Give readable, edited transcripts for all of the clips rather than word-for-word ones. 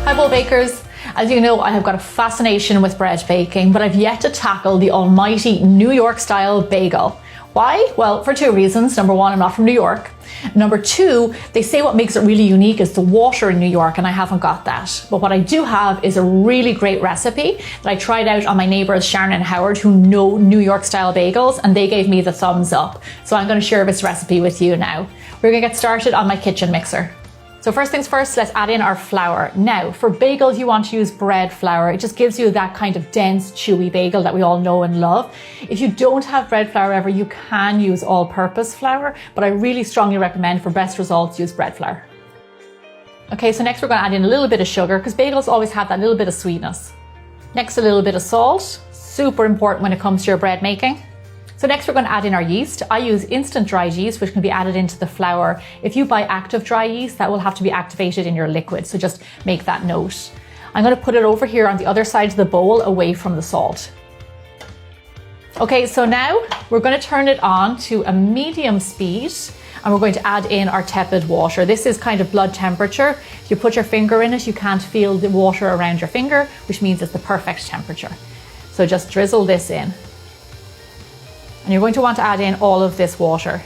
Hi Bowl Bakers! As you know, I have got a fascination with bread baking, but I've yet to tackle the almighty New York style bagel. Why? Well, for two reasons. Number one, I'm not from New York. Number two, they say what makes it really unique is the water in New York, and I haven't got that. But what I do have is a really great recipe that I tried out on my neighbours Sharon and Howard, who know New York style bagels, and they gave me the thumbs up. So I'm going to share this recipe with you now. We're going to get started on my kitchen mixer. So first things first, let's add in our flour. Now, for bagels, you want to use bread flour. It just gives you that kind of dense, chewy bagel that we all know and love. If you don't have bread flour ever, you can use all-purpose flour, but I really strongly recommend for best results, use bread flour. Okay, so next we're going to add in a little bit of sugar because bagels always have that little bit of sweetness. Next, a little bit of salt, super important when it comes to your bread making. So next we're going to add in our yeast. I use instant dried yeast, which can be added into the flour. If you buy active dry yeast, that will have to be activated in your liquid, so just make that note. I'm going to put it over here on the other side of the bowl away from the salt. Okay, so now we're going to turn it on to a medium speed and we're going to add in our tepid water. This is kind of blood temperature. If you put your finger in it, you can't feel the water around your finger, which means it's the perfect temperature. So just drizzle this in. And you're going to want to add in all of this water.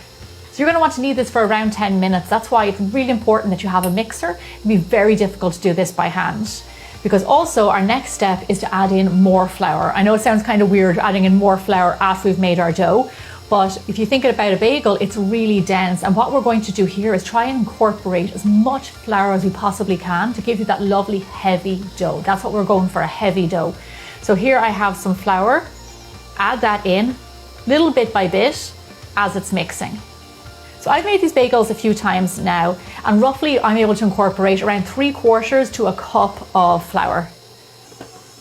So you're going to want to knead this for around 10 minutes. That's why it's really important that you have a mixer. It'd be very difficult to do this by hand. Because also our next step is to add in more flour. I know it sounds kind of weird adding in more flour after we've made our dough, but if you think about a bagel, it's really dense. And what we're going to do here is try and incorporate as much flour as we possibly can to give you that lovely heavy dough. That's what we're going for, a heavy dough. So here I have some flour. Add that in, little bit by bit, as it's mixing. So I've made these bagels a few times now, and roughly I'm able to incorporate around 3/4 to a cup of flour.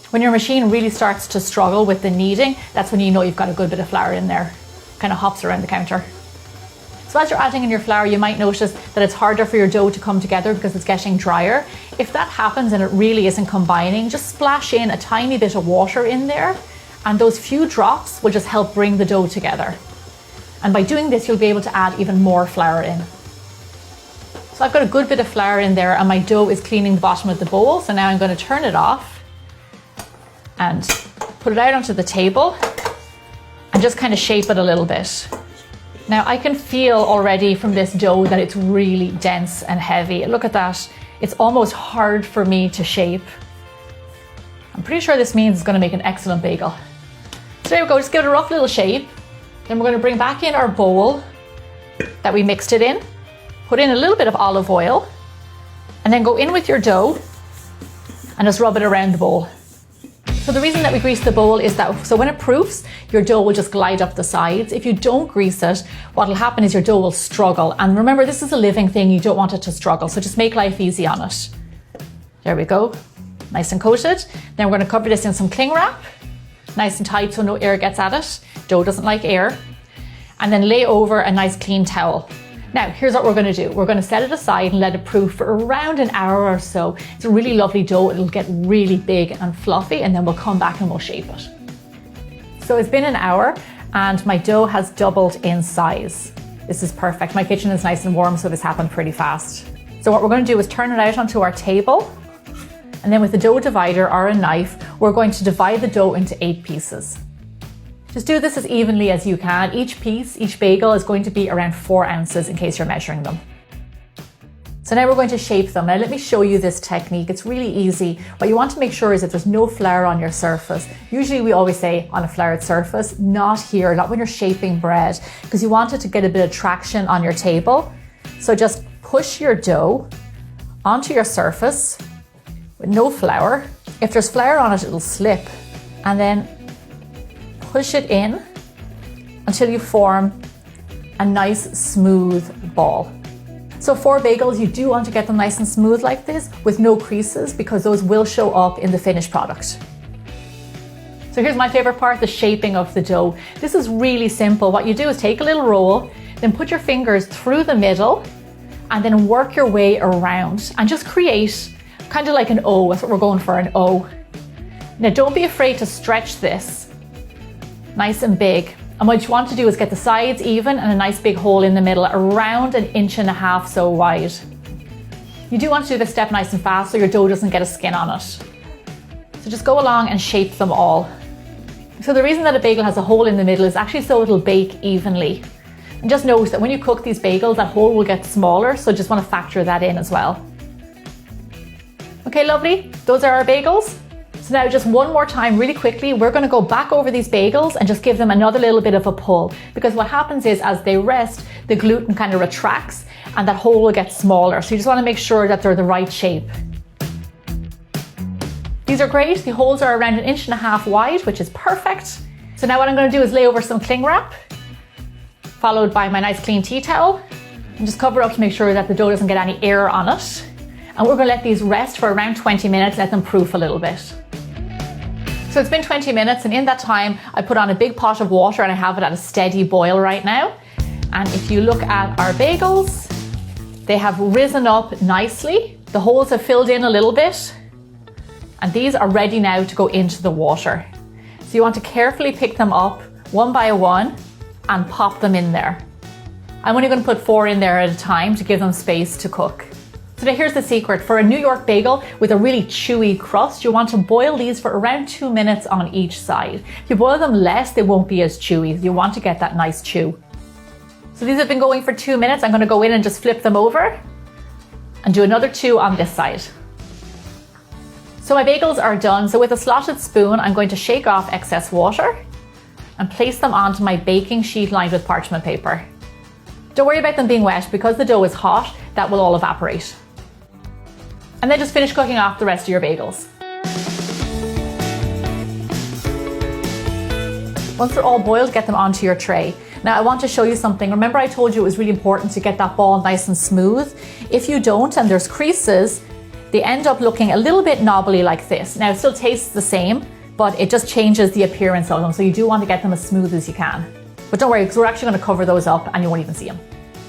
When your machine really starts to struggle with the kneading, that's when you know you've got a good bit of flour in there. Kind of hops around the counter. So as you're adding in your flour, you might notice that it's harder for your dough to come together because it's getting drier. If that happens and it really isn't combining, just splash in a tiny bit of water in there, and those few drops will just help bring the dough together. And by doing this, you'll be able to add even more flour in. So I've got a good bit of flour in there and my dough is cleaning the bottom of the bowl. So now I'm going to turn it off and put it out onto the table and just kind of shape it a little bit. Now I can feel already from this dough that it's really dense and heavy. Look at that. It's almost hard for me to shape. I'm pretty sure this means it's going to make an excellent bagel. So there we go, just give it a rough little shape. Then we're going to bring back in our bowl that we mixed it in, put in a little bit of olive oil, and then go in with your dough and just rub it around the bowl. So the reason that we grease the bowl is that so when it proofs, your dough will just glide up the sides. If you don't grease it, what will happen is your dough will struggle. And remember, this is a living thing, you don't want it to struggle, so just make life easy on it. There we go, nice and coated. Then we're going to cover this in some cling wrap, nice and tight so no air gets at it. Dough doesn't like air. And then lay over a nice clean towel. Now, here's what we're going to do. We're going to set it aside and let it proof for around an hour or so. It's a really lovely dough. It'll get really big and fluffy, and then we'll come back and we'll shape it. So it's been an hour and my dough has doubled in size. This is perfect. My kitchen is nice and warm, so this happened pretty fast. So what we're going to do is turn it out onto our table. And then with the dough divider or a knife, we're going to divide the dough into 8 pieces. Just do this as evenly as you can. Each piece, each bagel is going to be around 4 ounces in case you're measuring them. So now we're going to shape them. Now let me show you this technique. It's really easy. What you want to make sure is that there's no flour on your surface. Usually we always say on a floured surface, not here, not when you're shaping bread, because you want it to get a bit of traction on your table. So just push your dough onto your surface with no flour. If there's flour on it, it'll slip. And then push it in until you form a nice smooth ball. So for bagels, you do want to get them nice and smooth like this with no creases, because those will show up in the finished product. So here's my favorite part, the shaping of the dough. This is really simple. What you do is take a little roll, then put your fingers through the middle and then work your way around and just create kind of like an O. That's what we're going for, an O. Now don't be afraid to stretch this nice and big. And what you want to do is get the sides even and a nice big hole in the middle, around 1.5 inches so wide. You do want to do this step nice and fast so your dough doesn't get a skin on it. So just go along and shape them all. So the reason that a bagel has a hole in the middle is actually so it'll bake evenly. And just note that when you cook these bagels, that hole will get smaller, so just want to factor that in as well. Okay, lovely. Those are our bagels. So now just one more time, really quickly, we're going to go back over these bagels and just give them another little bit of a pull. Because what happens is as they rest, the gluten kind of retracts and that hole will get smaller. So you just want to make sure that they're the right shape. These are great. The holes are around 1.5 inches wide, which is perfect. So now what I'm going to do is lay over some cling wrap, followed by my nice clean tea towel, and just cover up to make sure that the dough doesn't get any air on it. And we're going to let these rest for around 20 minutes, let them proof a little bit. So it's been 20 minutes, and in that time, I put on a big pot of water and I have it at a steady boil right now. And if you look at our bagels, they have risen up nicely. The holes have filled in a little bit, and these are ready now to go into the water. So you want to carefully pick them up one by one and pop them in there. I'm only going to put 4 in there at a time to give them space to cook. So now here's the secret. For a New York bagel with a really chewy crust, you want to boil these for around 2 minutes on each side. If you boil them less, they won't be as chewy. You want to get that nice chew. So these have been going for 2 minutes. I'm going to go in and just flip them over and do another 2 on this side. So my bagels are done. So with a slotted spoon, I'm going to shake off excess water and place them onto my baking sheet lined with parchment paper. Don't worry about them being wet because the dough is hot, that will all evaporate. And then just finish cooking off the rest of your bagels. Once they're all boiled, get them onto your tray. Now I want to show you something. Remember I told you it was really important to get that ball nice and smooth? If you don't and there's creases, they end up looking a little bit knobbly like this. Now it still tastes the same, but it just changes the appearance of them. So you do want to get them as smooth as you can. But don't worry, because we're actually going to cover those up and you won't even see them.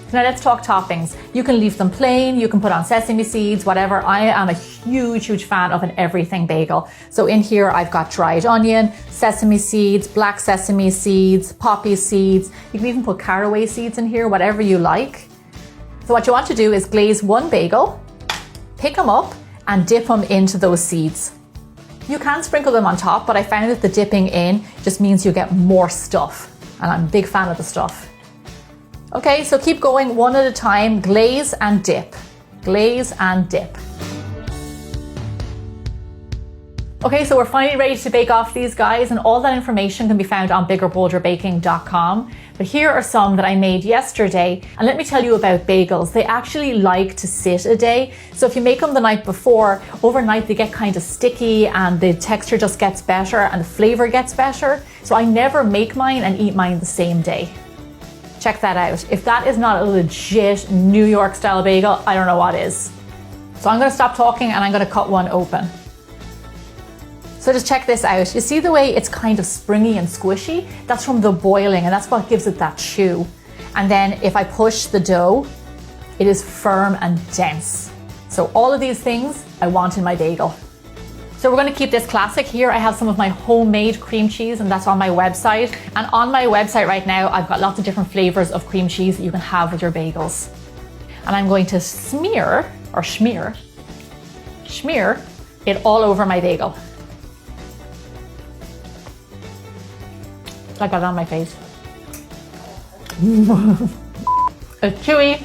So now let's talk toppings. You can leave them plain, you can put on sesame seeds, whatever. I am a huge fan of an everything bagel. So in here I've got dried onion, sesame seeds, black sesame seeds, poppy seeds. You can even put caraway seeds in here, whatever you like. So what you want to do is glaze one bagel, pick them up and dip them into those seeds. You can sprinkle them on top, but I found that the dipping in just means you get more stuff. And I'm a big fan of the stuff. Okay, so keep going one at a time, glaze and dip, glaze and dip. Okay, so we're finally ready to bake off these guys, and all that information can be found on biggerbolderbaking.com. But here are some that I made yesterday, and let me tell you about bagels. They actually like to sit a day. So if you make them the night before, overnight they get kind of sticky and the texture just gets better and the flavor gets better. So I never make mine and eat mine the same day. Check that out. If that is not a legit New York style bagel, I don't know what is. So I'm gonna stop talking and I'm gonna cut one open. So just check this out. You see the way it's kind of springy and squishy? That's from the boiling, and that's what gives it that chew. And then if I push the dough, it is firm and dense. So all of these things I want in my bagel. So we're going to keep this classic. Here I have some of my homemade cream cheese, and that's on my website. And on my website right now, I've got lots of different flavors of cream cheese that you can have with your bagels. And I'm going to smear it all over my bagel. I got it on my face. It's chewy,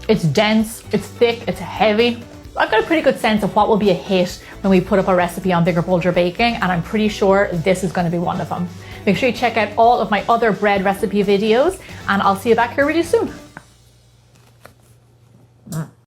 it's dense, it's thick, it's heavy. I've got a pretty good sense of what will be a hit when we put up a recipe on Bigger Bolder Baking, and I'm pretty sure this is going to be one of them. Make sure you check out all of my other bread recipe videos, and I'll see you back here really soon.